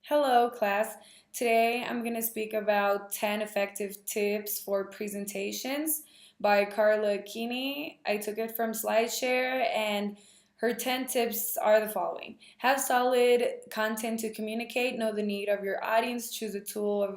Hello, class. Today I'm going to speak about 10 effective tips for presentations by Carla Keeney. I took it from SlideShare, and her 10 tips are the following. Have solid content to communicate, know the need of your audience, choose a tool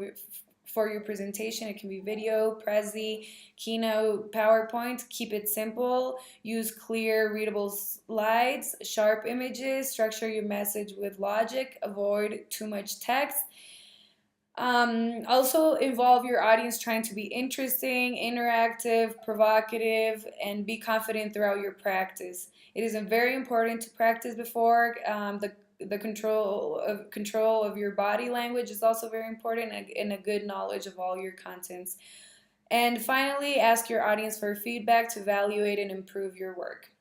for your presentation. It can be video, Prezi, Keynote, PowerPoint. Keep it simple. Use clear, readable slides, sharp images, structure your message with logic, avoid too much text. Also involve your audience trying to be interesting, interactive, provocative, and be confident throughout your practice. It is very important to practice before. The control of your body language is also very important, and a good knowledge of all your contents. And finally, ask your audience for feedback to evaluate and improve your work.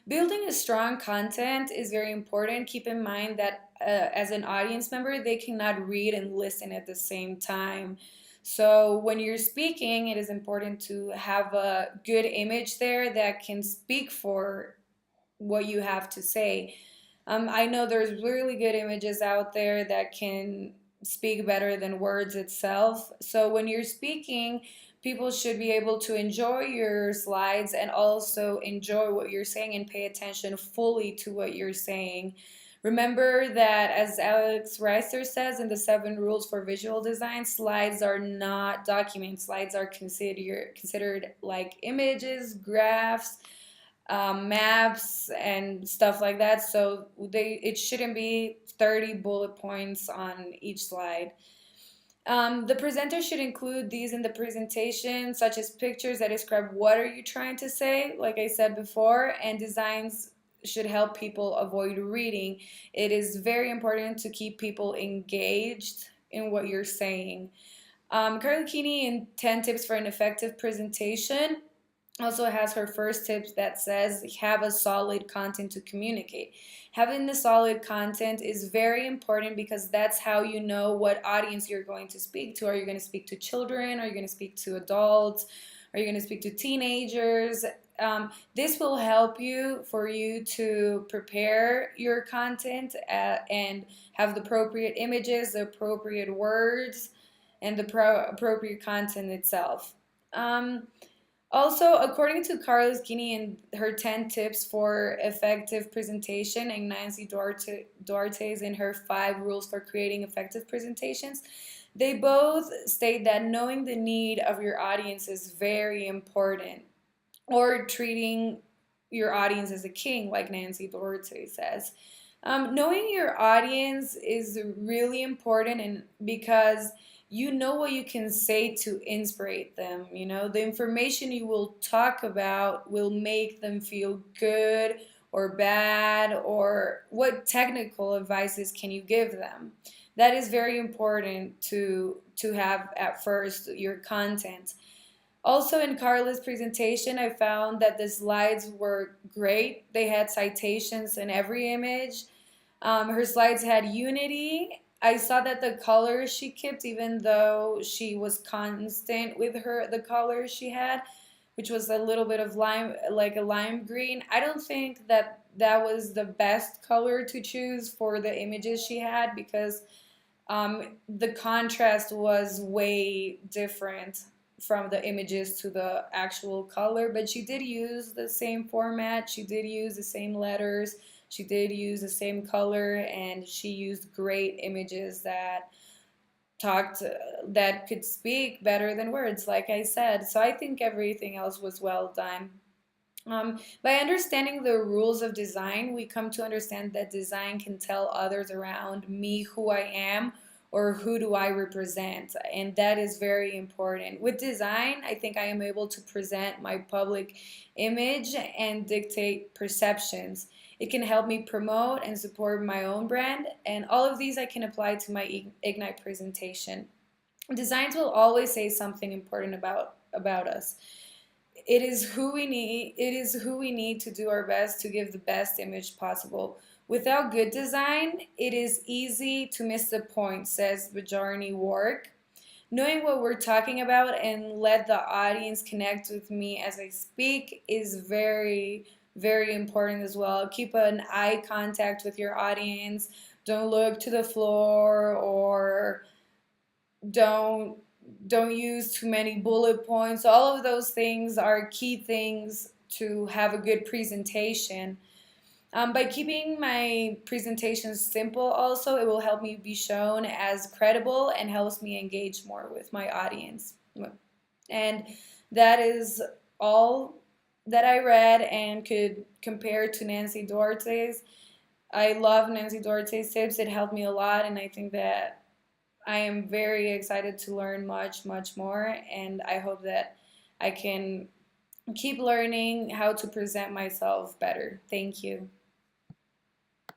Building a strong content is very important. Keep in mind that as an audience member, they cannot read and listen at the same time. So when you're speaking, it is important to have a good image there that can speak for what you have to say. I know there's really good images out there that can speak better than words itself. So when you're speaking, people should be able to enjoy your slides and also enjoy what you're saying and pay attention fully to what you're saying. Remember that, as Alex Reister says in the 7 rules for visual design, slides are not documents. Slides are considered like images, graphs, maps, and stuff like that. So it shouldn't be 30 bullet points on each slide. The presenter should include these in the presentation, such as pictures that describe what are you trying to say, like I said before, and designs should help people avoid reading. It is very important to keep people engaged in what you're saying. Carly Keeney in 10 tips for an effective presentation also has her first tip that says have a solid content to communicate. Having the solid content is very important because that's how you know what audience you're going to speak to. Are you going to speak to children? Are you going to speak to adults? Are you going to speak to teenagers? This will help you for you to prepare your content and have the appropriate images, the appropriate words, and the appropriate content itself. Also, according to Carlos Guinea and her 10 tips for effective presentation, and Nancy Duarte's in her 5 rules for creating effective presentations, they both state that knowing the need of your audience is very important, or treating your audience as a king, like Nancy Duarte says. Knowing your audience is really important, and because you know what you can say to inspire them. You know, the information you will talk about will make them feel good or bad, or what technical advices can you give them. That is very important to have at first your content. Also, in Carla's presentation, I found that the slides were great. They had citations in every image. Her slides had unity. I saw that the colors she kept, even though she was constant with the colors she had, which was a little bit of lime, like a lime green. I don't think that that was the best color to choose for the images she had, because the contrast was way different from the images to the actual color. But she did use the same format, she did use the same letters, she did use the same color, and she used great images that could speak better than words, like I said. So I think everything else was well done. By understanding the rules of design, we come to understand that design can tell others around me who I am or who do I represent, and that is very important. With design, I think I am able to present my public image and dictate perceptions. It can help me promote and support my own brand, and all of these I can apply to my Ignite presentation. Designs will always say something important about us. It is who we need. It is who we need to do our best to give the best image possible. Without good design, it is easy to miss the point, says Bajarni Wark. Knowing what we're talking about and let the audience connect with me as I speak is very, very important as well. Keep an eye contact with your audience. don't look to the floor, or don't don't use too many bullet points. All of those things are key things to have a good presentation. By keeping my presentations simple, also, it will help me be shown as credible and helps me engage more with my audience. And that is all that I read and could compare to Nancy Duarte's. I love Nancy Duarte's tips. It helped me a lot, and I think that I am very excited to learn much, much more. And I hope that I can keep learning how to present myself better. Thank you.